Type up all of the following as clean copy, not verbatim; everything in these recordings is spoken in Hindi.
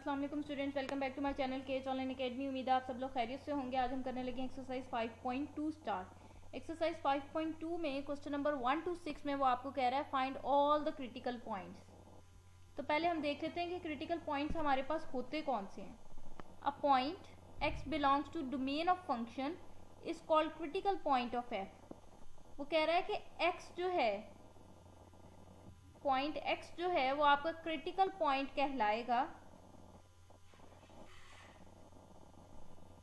अस्सलाम वालेकुम students, welcome back to my channel केच ऑनलाइन एकेडमी। उम्मीद है आप सब लोग खैरियत से होंगे। आज हम करने लगे एक्सरसाइज 5.2 स्टार्ट। एक्सरसाइज 5.2 में क्वेश्चन नंबर 1 to 6 में वो आपको कह रहा है find all the critical points. तो पहले हम देख लेते हैं कि क्रिटिकल पॉइंट्स हमारे पास होते कौन से हैं। A point x belongs to domain of function is called critical point of f. वो कह रहा है कि एक्स जो है, पॉइंट एक्स जो है वो आपका क्रिटिकल पॉइंट कहलाएगा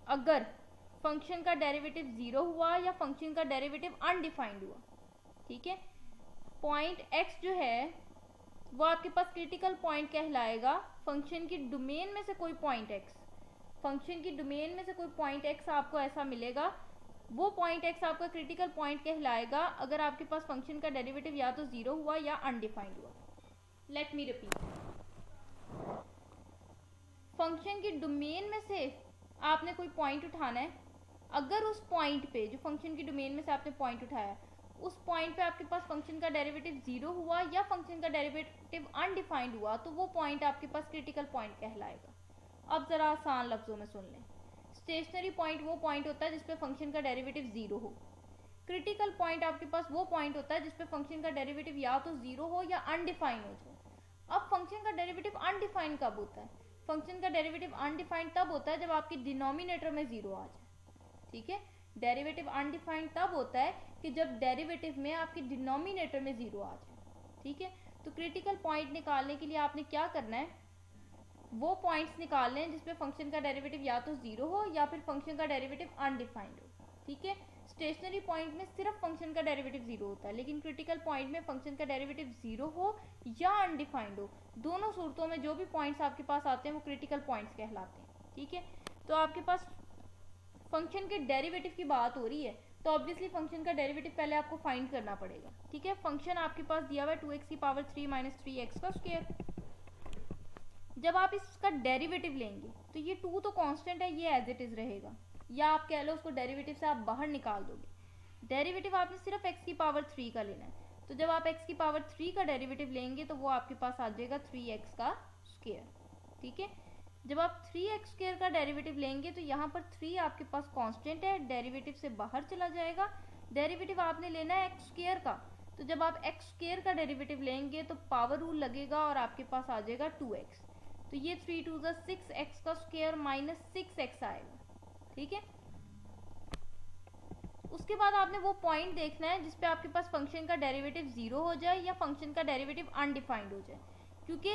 अगर फंक्शन का डेरिवेटिव 0 हुआ या फंक्शन का डेरिवेटिव अनडिफाइंड हुआ। ठीक है, पॉइंट x जो है वो आपके पास क्रिटिकल पॉइंट कहलाएगा फंक्शन की डोमेन में से कोई पॉइंट x, फंक्शन की डोमेन में से कोई पॉइंट x आपको ऐसा मिलेगा, वो पॉइंट x आपका क्रिटिकल पॉइंट कहलाएगा अगर आपके पास फंक्शन का डेरिवेटिव या तो 0 हुआ या अनडिफाइंड हुआ। लेट मी रिपीट, फंक्शन की डोमेन में से आपने कोई पॉइंट उठाना है। अगर उस पॉइंट पे, जो फंक्शन की डोमेन में से आपने पॉइंट उठाया, उस पॉइंट पे आपके पास फंक्शन का डेरिवेटिव 0 हुआ या फंक्शन का डेरिवेटिव अनडिफाइंड हुआ, तो वो पॉइंट आपके पास क्रिटिकल पॉइंट कहलाएगा। अब जरा आसान लफ्जों में सुन लें। स्टेशनरी पॉइंट वो पॉइंट होता है जिसपे फंक्शन का डेरिवेटिव 0 हो। क्रिटिकल पॉइंट आपके पास वो पॉइंट होता है जिसपे फंक्शन का डेरिवेटिव या तो 0 हो या अनडिफाइंड हो जाए। अब फंक्शन का डेरिवेटिव अनडिफाइंड कब होता है? फंक्शन का डेरिवेटिव अनडिफाइंड तब होता है जब आपके डिनोमिनेटर में 0 आ जाए। ठीक है, डेरिवेटिव अनडिफाइंड तब होता है कि जब डेरिवेटिव में आपके डिनोमिनेटर में 0 आ जाए। ठीक है, तो क्रिटिकल पॉइंट निकालने के लिए आपने क्या करना है, वो पॉइंट्स निकालने हैं जिसपे फंक्शन का डेरिवेटिव या तो 0 हो या फिर फंक्शन का डेरिवेटिव अनडिफाइंड हो। ठीक है, स्टेशनरी पॉइंट में सिर्फ फंक्शन का डेरिवेटिव 0 होता है, लेकिन क्रिटिकल पॉइंट में फंक्शन का डेरिवेटिव 0 हो या अनडिफाइंड हो, दोनों सूरतों में जो भी पॉइंट्स आपके पास आते हैं वो क्रिटिकल पॉइंट्स कहलाते हैं। ठीक है, तो आपके पास फंक्शन के डेरिवेटिव की बात हो रही है तो ऑब्वियसली फंक्शन का डेरिवेटिव पहले आपको फाइंड करना पड़ेगा। ठीक है, फंक्शन आपके पास दिया हुआ है 2x की पावर 3 माइनस 3x का स्क्वायर। जब आप इसका डेरिवेटिव लेंगे तो ये 2 तो कांस्टेंट है, ये एज इट इज रहेगा, या आप कह लो उसको डेरिवेटिव से आप बाहर निकाल दोगे। डेरिवेटिव आपने सिर्फ x की पावर 3 का लेना है, तो जब आप x की पावर 3 का डेरिवेटिव लेंगे तो वो आपके पास आ जाएगा 3x का स्क्वायर। ठीक है, जब आप 3x स्क्वायर का डेरिवेटिव लेंगे तो यहाँ पर 3 आपके पास कांस्टेंट है, डेरिवेटिव से बाहर चला जाएगा। डेरिवेटिव आपने लेना है x स्क्वायर का, तो जब आप x स्क्वायर का डेरिवेटिव लेंगे तो पावर रूल लगेगा और आपके पास आ जाएगा 2x। तो ये 3 2 6x का स्क्वायर माइनस 6x आएगा। ठीक है, उसके बाद आपने वो पॉइंट देखना है जिसपे आपके पास फंक्शन का डेरिवेटिव 0 हो जाए या फंक्शन का डेरिवेटिव अनडिफाइंड हो जाए, क्योंकि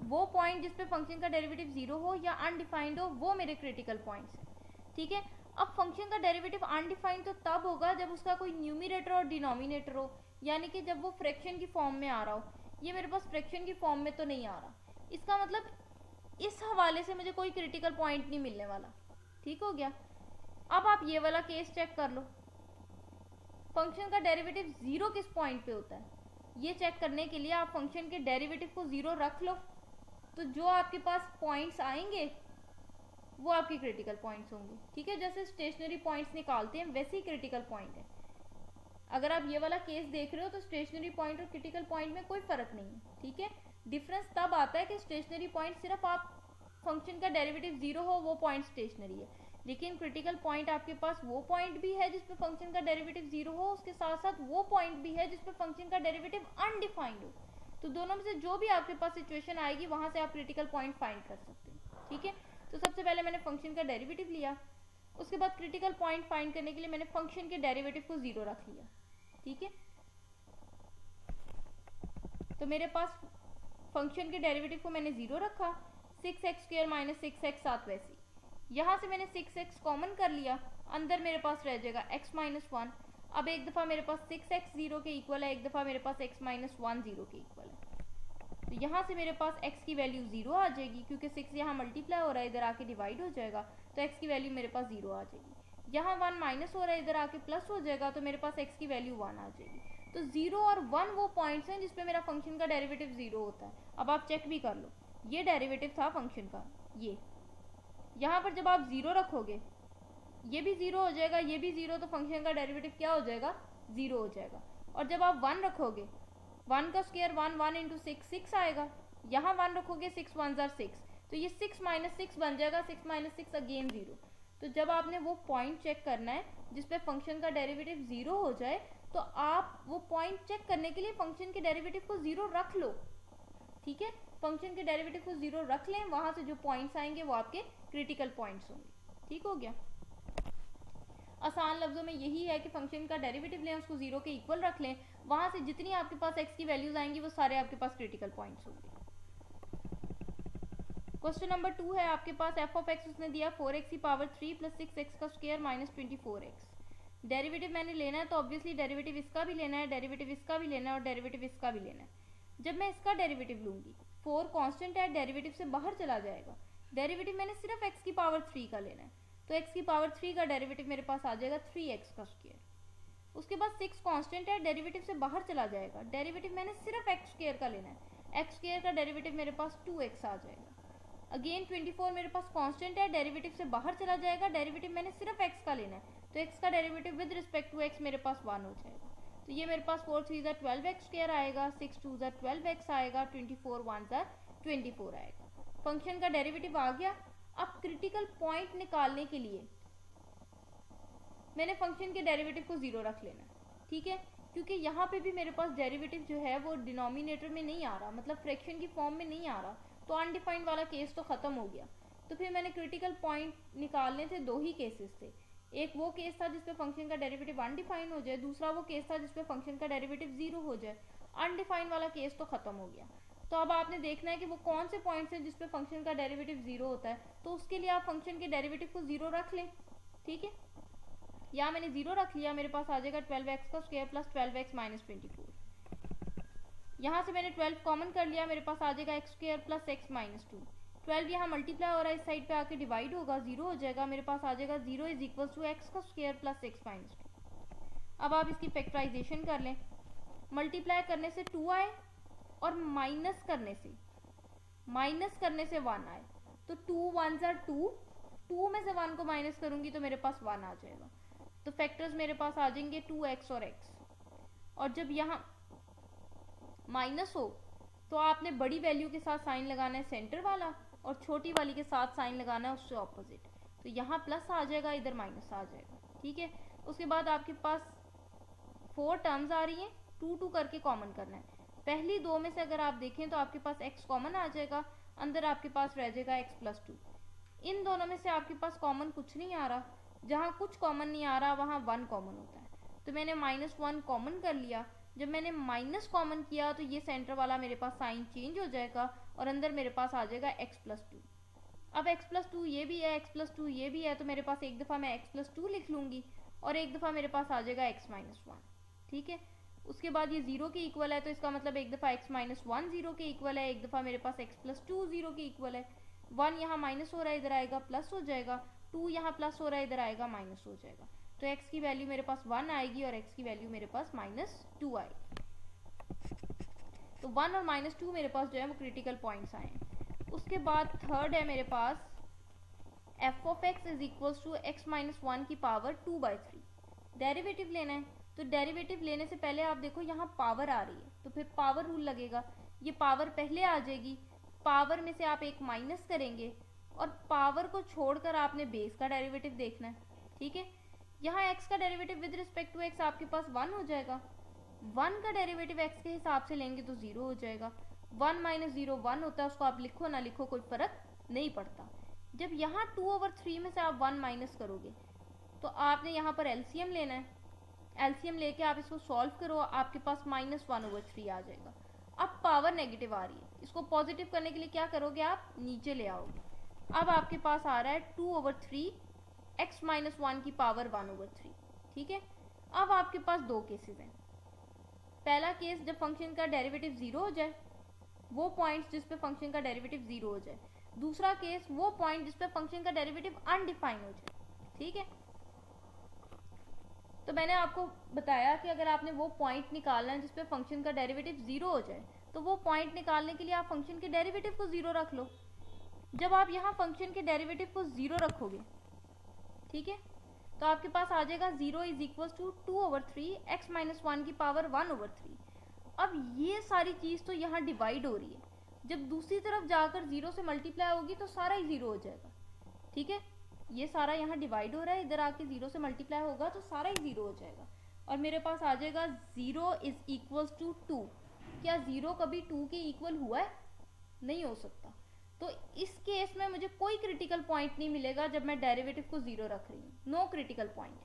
वो पॉइंट जिसपे फंक्शन का डेरिवेटिव 0 हो या अनडिफाइंड हो वो मेरे क्रिटिकल पॉइंट्स हैं। ठीक है, अब फंक्शन का डेरिवेटिव अनडिफाइंड तो तब होगा जब उसका कोई न्यूमिनेटर और डिनोमिनेटर हो, यानी कि जब वो फ्रैक्शन की फॉर्म में आ रहा हो। ये मेरे पास फ्रैक्शन की फॉर्म में तो नहीं आ रहा, इसका मतलब इस हवाले से मुझे कोई क्रिटिकल पॉइंट नहीं मिलने वाला। ठीक हो गया। अब आप ये वाला केस चेक कर लो, फंक्शन का डेरिवेटिव 0 किस पॉइंट पे होता है, ये चेक करने के लिए आप फंक्शन के डेरिवेटिव को 0 रख लो, तो जो आपके पास पॉइंट्स आएंगे वो आपके क्रिटिकल पॉइंट्स होंगे। ठीक है, जैसे स्टेशनरी पॉइंट्स निकालते हैं वैसे ही क्रिटिकल पॉइंट है। अगर आप ये वाला केस देख रहे हो तो स्टेशनरी पॉइंट और क्रिटिकल पॉइंट में कोई फर्क नहीं है। ठीक है, डिफरेंस तब आता है कि स्टेशनरी पॉइंट सिर्फ आप फंक्शन का डेरिवेटिव 0 हो वो पॉइंट स्टेशनरी है, लेकिन क्रिटिकल पॉइंट आपके पास वो पॉइंट भी है जिसपे फंक्शन का डेरिवेटिव 0 हो, उसके साथ साथ वो पॉइंट भी है जिसपे फंक्शन का डेरिवेटिव अनडिफाइंड हो। तो दोनों में से जो भी आपके पास सिचुएशन आएगी वहां से आप क्रिटिकल पॉइंट फाइंड कर सकते हैं। ठीक है, तो सबसे पहले मैंने फंक्शन का डेरिवेटिव लिया, उसके बाद क्रिटिकल पॉइंट फाइंड करने के लिए मैंने फंक्शन के डेरिवेटिव को 0 रख लिया। ठीक है, तो मेरे पास फंक्शन के डेरिवेटिव को मैंने 0 रखा, 6x स्क्वायर माइनस 6x साथ वैसे यहाँ से मैंने 6x कॉमन कर लिया, अंदर मेरे पास रह जाएगा x माइनस 1। अब एक दफ़ा मेरे पास 6x 0 के इक्वल है, एक दफ़ा मेरे पास x माइनस 1 0 के इक्वल है, तो यहाँ से मेरे पास x की वैल्यू 0 आ जाएगी, क्योंकि 6 यहाँ मल्टीप्लाई हो रहा है, इधर आके डिवाइड हो जाएगा, तो x की वैल्यू मेरे पास 0 आ जाएगी। यहाँ 1 माइनस हो रहा है, इधर आके प्लस हो जाएगा, तो मेरे पास x की वैल्यू 1 आ जाएगी। तो 0 और 1 वो पॉइंट्स हैं जिसपे मेरा फंक्शन का डेरिवेटिव 0 होता है। अब आप चेक भी कर लो, ये डेरिवेटिव था फंक्शन का, ये यहाँ पर जब आप 0 रखोगे ये भी 0 हो जाएगा, ये भी 0, तो फंक्शन का डेरिवेटिव क्या हो जाएगा, 0 हो जाएगा। और जब आप 1 रखोगे, 1 का स्क्वायर 1 1 इंटू 6 6 आएगा, यहाँ 1 रखोगे 6 1 6, तो ये 6 माइनस 6 बन जाएगा, 6 माइनस 6 अगेन 0। तो जब आपने वो पॉइंट चेक करना है जिसपे फंक्शन का डेरिवेटिव 0 हो जाए, तो आप वो पॉइंट चेक करने के लिए फंक्शन के डेरिवेटिव को 0 रख लो। ठीक है, फंक्शन के डेरिवेटिव को 0 रख लें, वहां से जो पॉइंट्स आएंगे वो आपके क्रिटिकल पॉइंट्स होंगे। ठीक हो गया। आसान लफ्जों में यही है कि फंक्शन का डेरिवेटिव लें, उसको 0 के इक्वल रख लें, वहां से जितनी आपके पास x की वैल्यूज आएंगी वो सारे आपके पास क्रिटिकल पॉइंट्स होंगे। क्वेश्चन नंबर 2 है आपके पास f ऑफ x उसने दिया 4x की पावर 3 प्लस 6x का स्क्वायर माइनस 24x। डेरिवेटिव मैंने लेना है तो ऑब्वियसली डेरिवेटिव इसका भी लेना है, डेरिवेटिव इसका भी लेना है और डेरिवेटिव इसका भी लेना है। जब मैं इसका डेरिवेटिव लूंगी, 4 कांस्टेंट है, डेरिवेटिव से बाहर चला जाएगा। डेरिवेटिव मैंने सिर्फ x की पावर 3 का लेना है, तो x की पावर 3 का डेरिवेटिव मेरे पास आ जाएगा 3x का स्क्वायर। उसके बाद 6 कांस्टेंट है, डेरिवेटिव से बाहर चला जाएगा। डेरिवेटिव मैंने सिर्फ x स्क्वायर का लेना है, x स्क्वायर का डेरिवेटिव मेरे पास 2x आ जाएगा। अगेन 24 मेरे पास कांस्टेंट है, डेरिवेटिव से बाहर चला जाएगा। डेरिवेटिव मैंने सिर्फ x का लेना है, तो x का derivative with respect to x मेरे पास 1 हो जाएगा। तो ये मेरे पास 4 3 12x स्क्वायर आएगा, 6 2 12x आएगा, 24 1 24 आएगा। फंक्शन का डेरिवेटिव आ गया। अब क्रिटिकल पॉइंट निकालने के लिए मैंने फंक्शन के डेरिवेटिव को 0 रख लेना है। ठीक है, क्योंकि यहाँ पे भी मेरे पास डेरिवेटिव जो है वो डिनोमिनेटर में नहीं आ रहा, मतलब फ्रैक्शन की फॉर्म में नहीं आ रहा, तो अनडिफाइंड वाला केस तो खत्म हो गया। तो फिर मैंने क्रिटिकल पॉइंट निकालने थे, 2 ही केसेस थे। एक वो केस था जिसपे फंक्शन का डेरिवेटिव अनडिफाइंड हो जाए, दूसरा वो केस था जिसपे फंक्शन का डेरिवेटिव 0 हो जाए। अनडिफाइंड वाला केस तो खत्म हो गया। तो अब आपने देखना है कि वो कौन से पॉइंट्स हैं जिसपे फंक्शन का डेरिवेटिव 0 होता है, तो उसके लिए आप फंक्शन के डेरिवेटिव को 0 रख लें। ठीक है, यहाँ मैंने 0 रख लिया, मेरे पास आ जाएगा 12x का स्क्वायर प्लस 12x माइनस 24। यहाँ से मैंने 12 कॉमन कर लिया, मेरे पास आ जाएगा x square plus x minus 2। 12 यहाँ मल्टीप्लाई हो रहा है, इस साइड पे आके डिवाइड होगा, 0 हो जाएगा। मेरे पास आ जाएगा 0 इज इक्वल टू x का स्क्वायर प्लस x माइनस 2। अब आप इसकी फैक्टराइजेशन कर लें। मल्टीप्लाई करने से 2 आए और माइनस करने से 1 आए, तो 2 1 2, 2 में से 1 को माइनस करूंगी तो मेरे पास 1 आ जाएगा। तो फैक्टर्स मेरे पास आ जाएंगे 2x और x। और जब यहाँ माइनस हो तो आपने बड़ी वैल्यू के साथ साइन लगाना है सेंटर वाला, और छोटी वाली के साथ साइन लगाना है उससे ऑपोजिट। तो यहाँ प्लस आ जाएगा, इधर माइनस आ जाएगा। ठीक है, उसके बाद आपके पास 4 टर्म्स आ रही हैं, 2 2 करके कॉमन करना है। पहली 2 में से अगर आप देखें तो आपके पास x कॉमन आ जाएगा, अंदर आपके पास रह जाएगा x प्लस 2। इन दोनों में से आपके पास कॉमन कुछ नहीं आ रहा, जहाँ कुछ कॉमन नहीं आ रहा वहाँ 1 कॉमन होता है। तो मैंने -1 कॉमन कर लिया। जब मैंने माइनस कॉमन किया तो ये सेंटर वाला मेरे पास साइन चेंज हो जाएगा और अंदर मेरे पास आ जाएगा x प्लस 2। अब x प्लस 2 ये भी है, x प्लस 2 ये भी है, तो मेरे पास एक दफ़ा मैं x प्लस 2 लिख लूँगी और एक दफ़ा मेरे पास आ जाएगा x माइनस 1। ठीक है, उसके बाद ये 0 के इक्वल है, तो इसका मतलब एक दफ़ा x माइनस 1 0 के इक्वल है, एक दफ़ा मेरे पास x प्लस 2 0 के इक्वल है। 1 यहाँ माइनस हो रहा है, इधर आएगा प्लस हो जाएगा, 2 यहाँ प्लस हो रहा है, इधर आएगा माइनस हो जाएगा। तो x की वैल्यू मेरे पास 1 आएगी और x की वैल्यू मेरे पास -2 आएगी। तो 1 और -2 मेरे पास जो है वो क्रिटिकल पॉइंट्स आए हैं। उसके बाद थर्ड है मेरे पास f of x is equal to x minus 1 की पावर 2/3। डेरिवेटिव लेना है, तो डेरिवेटिव लेने से पहले आप देखो यहाँ पावर आ रही है, तो फिर पावर रूल लगेगा। ये पावर पहले आ जाएगी, पावर में से आप एक माइनस करेंगे और पावर को छोड़कर आपने बेस का डेरिवेटिव देखना है। ठीक है, यहाँ x का derivative with respect to x आपके पास 1 हो जाएगा। 1 का डेरिवेटिव x के हिसाब से लेंगे तो 0 हो जाएगा। 1 माइनस 0 1 होता है, उसको आप लिखो ना लिखो कोई फर्क नहीं पड़ता। जब यहाँ 2/3 में से आप 1 माइनस करोगे तो आपने यहाँ पर एलसीएम लेना है। एलसीएम लेके आप इसको सॉल्व करो, आपके पास -1/3 आ जाएगा। अब पावर नेगेटिव आ रही है, इसको पॉजिटिव करने के लिए क्या करोगे, आप नीचे ले आओगे। अब आपके पास आ रहा है 2/3 x माइनस 1 की पावर 1/3। ठीक है, अब आपके पास 2 केसेस हैं। पहला केस जब फंक्शन का डेरिवेटिव 0 हो जाए, वो पॉइंट्स जिस पे फंक्शन का डेरिवेटिव 0 हो जाए। दूसरा केस वो पॉइंट जिस पे फंक्शन का डेरिवेटिव अनडिफाइन हो जाए। ठीक है, तो मैंने आपको बताया कि अगर आपने वो पॉइंट निकालना है जिस पे फंक्शन का डेरिवेटिव 0 हो जाए, तो वो पॉइंट निकालने के लिए आप फंक्शन के डेरिवेटिव को 0 रख लो। जब आप यहाँ फंक्शन के डेरिवेटिव को 0 रखोगे, ठीक है, तो आपके पास आ जाएगा 0 is equal to 2/3 x minus 1 की पावर 1/3। अब ये सारी चीज़ तो यहाँ डिवाइड हो रही है, जब दूसरी तरफ जाकर 0 से मल्टीप्लाई होगी तो सारा ही 0 हो जाएगा, ठीक है। ये सारा यहाँ डिवाइड हो रहा है, इधर आके 0 से मल्टीप्लाई होगा तो सारा ही 0 हो जाएगा और मेरे पास आ जाएगा 0 इज इक्वल्स टू 2। क्या 0 कभी 2 के इक्वल हुआ है? नहीं हो सकता। तो इस केस में मुझे कोई क्रिटिकल पॉइंट नहीं मिलेगा जब मैं डेरिवेटिव को 0 रख रही हूँ, नो क्रिटिकल पॉइंट,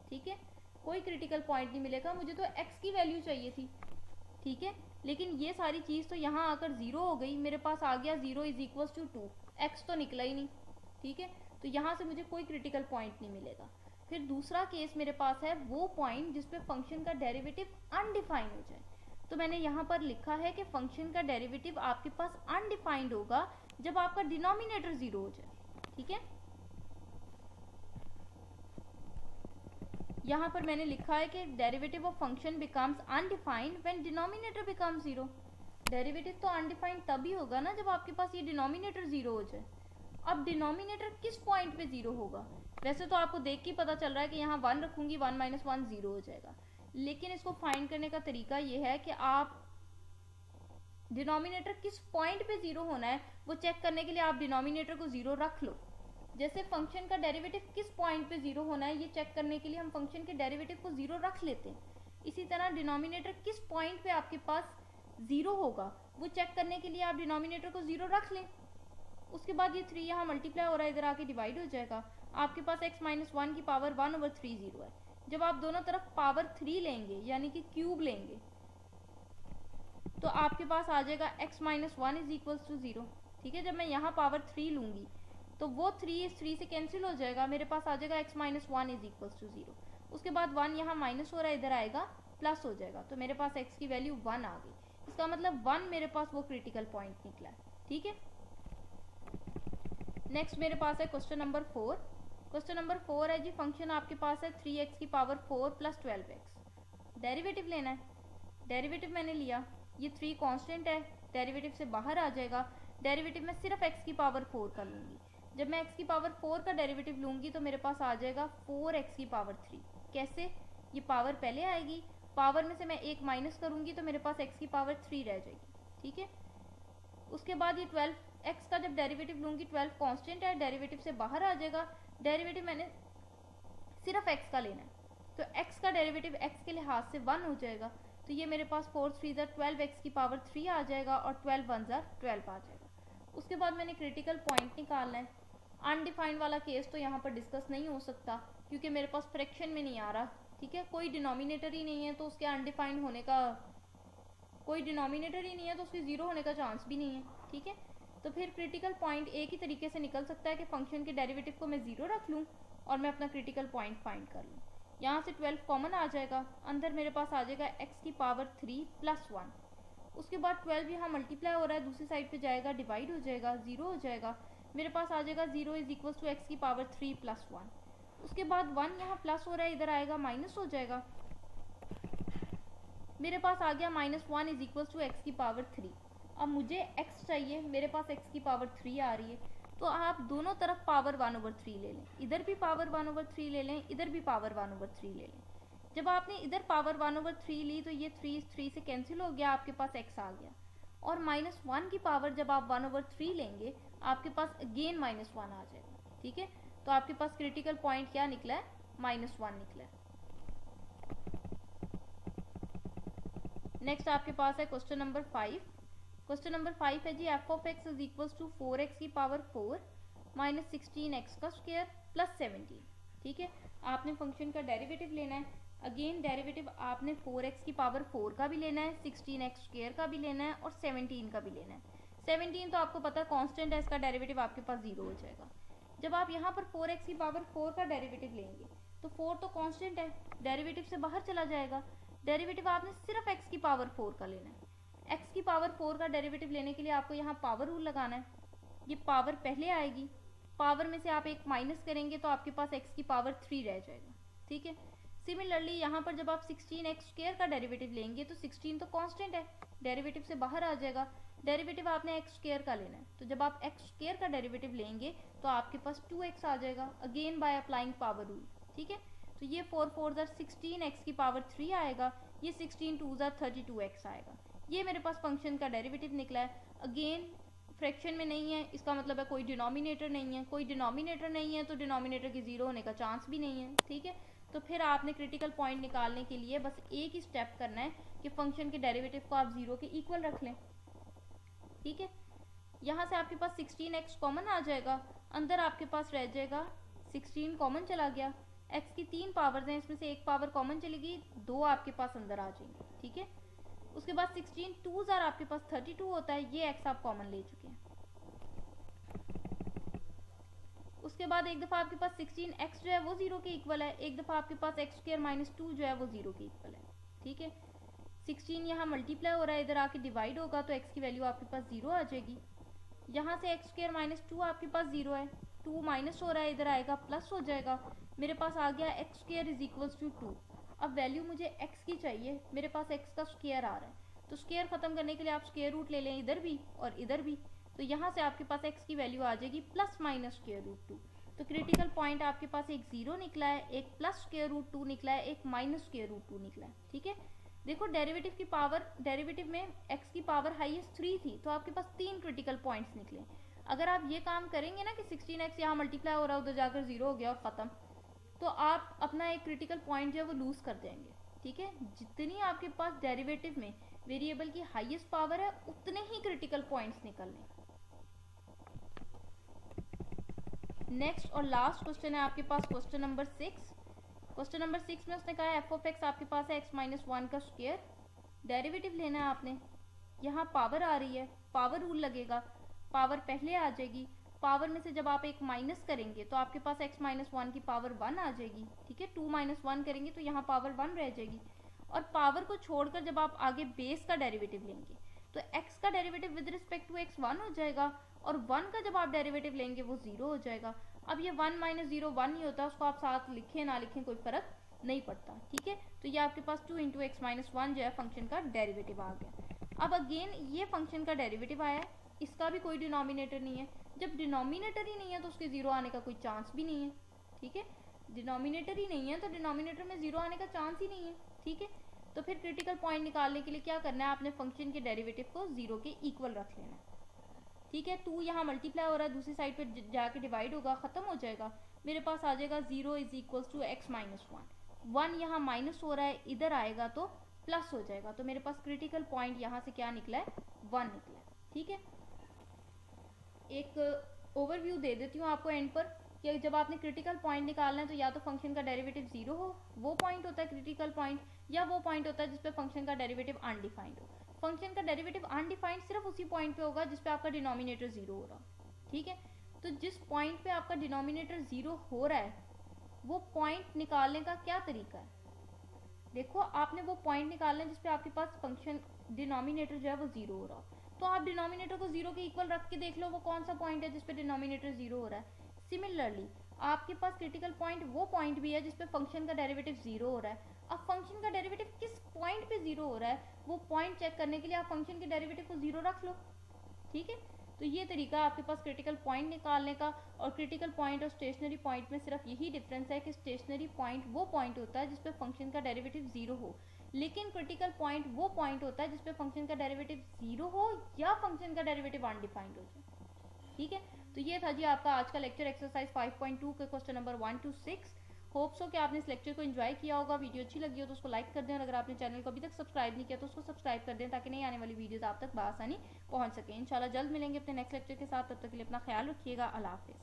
ठीक है। कोई क्रिटिकल पॉइंट नहीं मिलेगा, मुझे तो x की वैल्यू चाहिए थी, ठीक है। लेकिन ये सारी चीज़ तो यहाँ आकर 0 हो गई, मेरे पास आ गया 0 इज इक्वल्स टू 2, x तो निकला ही नहीं, ठीक है। तो यहाँ से मुझे कोई क्रिटिकल पॉइंट नहीं मिलेगा। फिर दूसरा केस मेरे पास है वो पॉइंट जिसपे फंक्शन का डेरिवेटिव अनडिफाइंड हो जाए। तो मैंने यहाँ पर लिखा है कि फंक्शन का डेरिवेटिव आपके पास अनडिफाइंड होगा जब आपका डिनोमिनेटर 0 हो जाए, ठीक है। यहाँ पर मैंने लिखा है कि derivative of function becomes undefined when denominator becomes 0। Derivative तो अनडिफाइंड तभी होगा ना जब आपके पास ये डिनोमिनेटर 0 हो जाए। अब डिनोमिनेटर किस पॉइंट पे 0 होगा? वैसे तो आपको देख के पता चल रहा है कि यहाँ 1 रखूंगी, 1 - 1 0 हो जाएगा। लेकिन इसको फाइंड करने का तरीका ये है कि आप डिनोमिनेटर किस पॉइंट पे 0 होना है वो चेक करने के लिए आप डिनोमिनेटर को 0 रख लो। जैसे फंक्शन का डेरिवेटिव किस पॉइंट पे 0 होना है ये चेक करने के लिए हम फंक्शन के डेरिवेटिव को 0 रख लेते हैं। इसी तरह डिनोमिनेटर किस पॉइंट पे आपके पास 0 होगा वो चेक करने के लिए आप डिनोमिनेटर को 0 रख लें। उसके बाद ये 3 यहाँ मल्टीप्लाई हो रहा है, इधर आके डिवाइड हो जाएगा। आपके पास x - 1 की पावर 1/3 0 है। जब आप दोनों तरफ पावर 3 लेंगे यानी कि क्यूब लेंगे तो आपके पास आ जाएगा x - 1 इज इक्वल्स टू 0, ठीक है। जब मैं यहाँ पावर 3 लूँगी तो वो 3 इस 3 से कैंसिल हो जाएगा, मेरे पास आ जाएगा x - 1 इज इक्वल्स टू 0। उसके बाद 1 यहाँ माइनस हो रहा है, इधर आएगा प्लस हो जाएगा, तो मेरे पास x की वैल्यू 1 आ गई। इसका मतलब 1 मेरे पास वो क्रिटिकल पॉइंट निकला है, ठीक है। नेक्स्ट मेरे पास है क्वेश्चन नंबर 4। क्वेश्चन नंबर 4 है जी, फंक्शन आपके पास है 3x की पावर 4 प्लस 12x। डेरिवेटिव लेना है। डेरिवेटिव मैंने लिया, ये 3 कांस्टेंट है, डेरिवेटिव से बाहर आ जाएगा। डेरिवेटिव में सिर्फ x की पावर 4 का लूँगी। जब मैं x की पावर 4 का डेरिवेटिव लूँगी तो मेरे पास आ जाएगा 4x की पावर 3। कैसे? ये पावर पहले आएगी, पावर में से मैं एक माइनस करूँगी तो मेरे पास x की पावर 3 रह जाएगी, ठीक है। उसके बाद ये 12x का जब डेरिवेटिव लूँगी, 12 कांस्टेंट है, डेरिवेटिव से बाहर आ जाएगा। डेरिवेटिव मैंने सिर्फ x का लेना है, तो x का डेरिवेटिव x के लिहाज से 1 हो जाएगा। तो ये मेरे पास 4 3 12x की पावर 3 आ जाएगा और 12 1 12 आ जाएगा। उसके बाद मैंने क्रिटिकल पॉइंट निकालना है। अनडिफाइंड वाला केस तो यहाँ पर डिस्कस नहीं हो सकता क्योंकि मेरे पास फ्रैक्शन में नहीं आ रहा, ठीक है। कोई डिनोमिनेटर ही नहीं है तो उसके अनडिफाइंड होने का, कोई डिनोमिनेटर ही नहीं है तो उसके 0 होने का चांस भी नहीं है, ठीक है। तो फिर क्रिटिकल पॉइंट एक ही तरीके से निकल सकता है कि फंक्शन के डेरिवेटिव को मैं 0 रख लूँ और मैं अपना क्रिटिकल पॉइंट फाइंड कर लूँ। यहाँ से 12 कॉमन आ जाएगा, अंदर मेरे पास आ जाएगा x की पावर 3 प्लस 1। उसके बाद 12 यहाँ मल्टीप्लाई हो रहा है, दूसरी साइड पे जाएगा, डिवाइड हो जाएगा, 0 हो जाएगा। मेरे पास आ जाएगा 0 इज इक्वल्स टू x की पावर 3 प्लस 1। उसके बाद 1 यहाँ प्लस हो रहा है, इधर आएगा माइनस हो जाएगा। मेरे पास आ गया -1 इज इक्वल्स टू x की पावर 3। अब मुझे x चाहिए, मेरे पास x की पावर 3 आ रही है, तो आप दोनों तरफ पावर 1/3 ले लें, इधर भी पावर 1/3 ले लें, इधर भी पावर 1/3 ले लें। जब आपने इधर पावर 1/3 ली तो ये 3 से कैंसिल हो गया, आपके पास x आ गया। और -1 की पावर जब आप 1/3 लेंगे आपके पास अगेन -1 आ जाएगा, ठीक है। तो आपके पास क्रिटिकल पॉइंट क्या निकला है? -1 निकला है। नेक्स्ट आपके पास है क्वेश्चन नंबर 5। क्वेश्चन नंबर 5 है जी, f of x is equals to 4x की पावर 4 माइनस 16x का स्क्वायर प्लस 17, ठीक है। आपने फंक्शन का डेरिवेटिव लेना है। अगेन डेरिवेटिव आपने 4x की पावर 4 का भी लेना है, 16x स्क्वायर का भी लेना है और 17 का भी लेना है। 17 तो आपको पता है कांस्टेंट है, इसका डेरिवेटिव आपके पास 0 हो जाएगा। जब आप यहाँ पर 4x की पावर 4 का डेरिवेटिव लेंगे तो 4 तो कांस्टेंट है, डेरिवेटिव से बाहर चला जाएगा। डेरिवेटिव आपने सिर्फ x की पावर 4 का लेना है। x की पावर 4 का डेरिवेटिव लेने के लिए आपको यहाँ पावर रूल लगाना है। ये पावर पहले आएगी, पावर में से आप एक माइनस करेंगे तो आपके पास x की पावर 3 रह जाएगा, ठीक है। सिमिलरली यहाँ पर जब आप 16x स्क्वायर का डेरिवेटिव लेंगे तो 16 तो कांस्टेंट है, डेरिवेटिव से बाहर आ जाएगा। डेरिवेटिव आपने x स्क्वायर का लेना है, तो जब आप x स्क्वायर का डेरिवेटिव लेंगे तो आपके पास 2x आ जाएगा, again by applying power rule, ठीक है। तो ये 4 4 16x की पावर 3 आएगा, ये 16 2 32x आएगा। ये मेरे पास फंक्शन का डेरिवेटिव निकला है। अगेन फ्रैक्शन में नहीं है, इसका मतलब है कोई डिनोमिनेटर नहीं है, कोई डिनोमिनेटर नहीं है तो डिनोमिनेटर के ज़ीरो होने का चांस भी नहीं है, ठीक है। तो फिर आपने क्रिटिकल पॉइंट निकालने के लिए बस एक ही स्टेप करना है कि फंक्शन के डेरिवेटिव को आप ज़ीरो के इक्वल रख लें, ठीक है। यहाँ से आपके पास 16x कॉमन आ जाएगा, अंदर आपके पास रह जाएगा 16 कॉमन चला गया, x की 3 पावर्स हैं, इसमें से एक पावर कॉमन चलेगी, 2 आपके पास अंदर आ जाएंगे, ठीक है। उसके बाद 16 2s आर आपके पास 32 होता है, ये x आप कॉमन ले चुके हैं। उसके बाद एक दफ़ा आपके पास 16x जो है वो 0 के इक्वल है, एक दफ़ा आपके पास x² - 2 जो है वो 0 के इक्वल है, ठीक है। 16 यहाँ मल्टीप्लाई हो रहा है, इधर आके डिवाइड होगा तो x की वैल्यू आपके पास 0 आ जाएगी। यहाँ से x² - 2 आपके पास 0 है, 2 माइनस हो रहा है, इधर आएगा प्लस हो जाएगा, मेरे पास आ गया x² = 2। अब वैल्यू मुझे x की चाहिए, मेरे पास x का स्क्वायर आ रहा है, तो स्क्वायर ख़त्म करने के लिए आप स्क्वायर रूट ले लें इधर भी और इधर भी, तो यहाँ से आपके पास x की वैल्यू आ जाएगी +-√2। तो क्रिटिकल पॉइंट आपके पास एक 0 निकला है, एक +√2 निकला है, एक -√2 निकला है, ठीक है। देखो डेरिवेटिव की पावर, डेरिवेटिव में x की पावर हाईएस्ट 3 थी, तो आपके पास 3 क्रिटिकल पॉइंट्स निकले। अगर आप ये काम करेंगे ना कि 16x यहाँ मल्टीप्लाई हो रहा है, उधर जाकर 0 हो गया और ख़त्म, तो आप अपना एक क्रिटिकल पॉइंट जो है वो लूज़ कर देंगे, ठीक है। जितनी आपके पास डेरिवेटिव में वेरिएबल की हाईएस्ट पावर है, उतने ही क्रिटिकल पॉइंट्स निकलने। नेक्स्ट और लास्ट क्वेश्चन है आपके पास क्वेश्चन नंबर 6। क्वेश्चन नंबर 6 में उसने कहा है f(x) आपके पास है x-1 का स्क्वायर, डेरिवेटिव लेना है आपने। यहाँ पावर आ रही है, पावर रूल लगेगा, पावर पहले आ जाएगी, पावर में से जब आप एक माइनस करेंगे तो आपके पास x-1 की पावर 1 आ जाएगी, ठीक है। 2 - 1 करेंगे तो यहाँ पावर 1 रह जाएगी, और पावर को छोड़कर जब आप आगे बेस का डेरिवेटिव लेंगे तो x का derivative with respect to x 1 हो जाएगा, और 1 का जब आप डेरिवेटिव लेंगे वो 0 हो जाएगा। अब ये 1 - 0 1 ही होता है, उसको आप साथ लिखें ना लिखें कोई फ़र्क नहीं पड़ता, ठीक है। तो ये आपके पास 2 × x-1 जो है फंक्शन का डेरिवेटिव आ गया। अब अगेन ये फंक्शन का डेरिवेटिव आया है, इसका भी कोई डिनोमिनेटर नहीं है, जब डिनोमिनेटर ही नहीं है तो उसके 0 आने का कोई चांस भी नहीं है, ठीक है। डिनोमिनेटर ही नहीं है तो डिनोमिनेटर में 0 आने का चांस ही नहीं है, ठीक है। तो फिर क्रिटिकल पॉइंट निकालने के लिए क्या करना है, आपने फंक्शन के डेरिवेटिव को 0 के इक्वल रख लेना है, ठीक है। 2 यहाँ मल्टीप्लाई हो रहा है, दूसरी साइड पे जाके डिवाइड होगा, ख़त्म हो जाएगा, मेरे पास आ जाएगा 0 = x-1। 1 यहाँ माइनस हो रहा है, इधर आएगा तो प्लस हो जाएगा, तो मेरे पास क्रिटिकल पॉइंट यहाँ से क्या निकला है, 1 निकला है, ठीक है। एक ओवरव्यू दे देती हूँ आपको एंड पर कि जब आपने क्रिटिकल पॉइंट निकालना है तो या तो फंक्शन का डेरिवेटिव 0 हो, वो पॉइंट होता है क्रिटिकल पॉइंट, या वो पॉइंट होता है जिसपे फंक्शन का डेरिवेटिव अनडिफाइंड हो। फंक्शन का डेरिवेटिव अनडिफाइंड सिर्फ उसी पॉइंट पे होगा जिसपे आपका डिनोमिनेटर 0 हो रहा, ठीक है। तो जिस पॉइंट पे आपका डिनोमिनेटर 0 हो रहा है वो पॉइंट निकालने का क्या तरीका है, देखो आपने वो पॉइंट निकालना है जिसपे आपके पास फंक्शन डिनोमिनेटर जो है वो 0 हो रहा, तो आप डिनोमिनेटर को 0 के इक्वल रख के देख लो वो कौन सा पॉइंट है जिसपे डिनोमिनेटर 0 हो रहा है। सिमिलरली आपके पास क्रिटिकल पॉइंट वो पॉइंट भी है जिसपे फंक्शन का डेरिवेटिव 0 हो रहा है। अब फंक्शन का डेरिवेटिव किस पॉइंट पे 0 हो रहा है वो पॉइंट चेक करने के लिए आप फंक्शन के डेरिवेटिव को 0 रख लो, ठीक है। तो ये तरीका आपके पास क्रिटिकल पॉइंट निकालने का, और क्रिटिकल पॉइंट और स्टेशनरी पॉइंट में सिर्फ यही डिफरेंस है कि स्टेशनरी पॉइंट वो पॉइंट होता है जिसपे फंक्शन का डेरिवेटिव 0 हो, लेकिन क्रिटिकल पॉइंट वो पॉइंट होता है जिसपे फंक्शन का डेरिवेटिव 0 हो या फंक्शन का डेरिवेटिव अनडिफाइंड हो जाए, ठीक है। तो ये था जी आपका आज का लेक्चर एक्सरसाइज 5.2 के क्वेश्चन नंबर 1 to 6। होप्स हो कि आपने इस लेक्चर को एंजॉय किया होगा। वीडियो अच्छी लगी हो तो उसको लाइक कर दें, और अगर आपने चैनल को अभी तक सब्सक्राइब नहीं किया तो उसको सब्सक्राइब कर दें ताकि नई आने वाली वीडियोस आप तक बआसानी पहुंच सकें। इंशाल्लाह जल्द मिलेंगे अपने नेक्स्ट लेक्चर के साथ, तब तक के लिए अपना ख्याल रखिएगा। अल्लाह हाफिज़।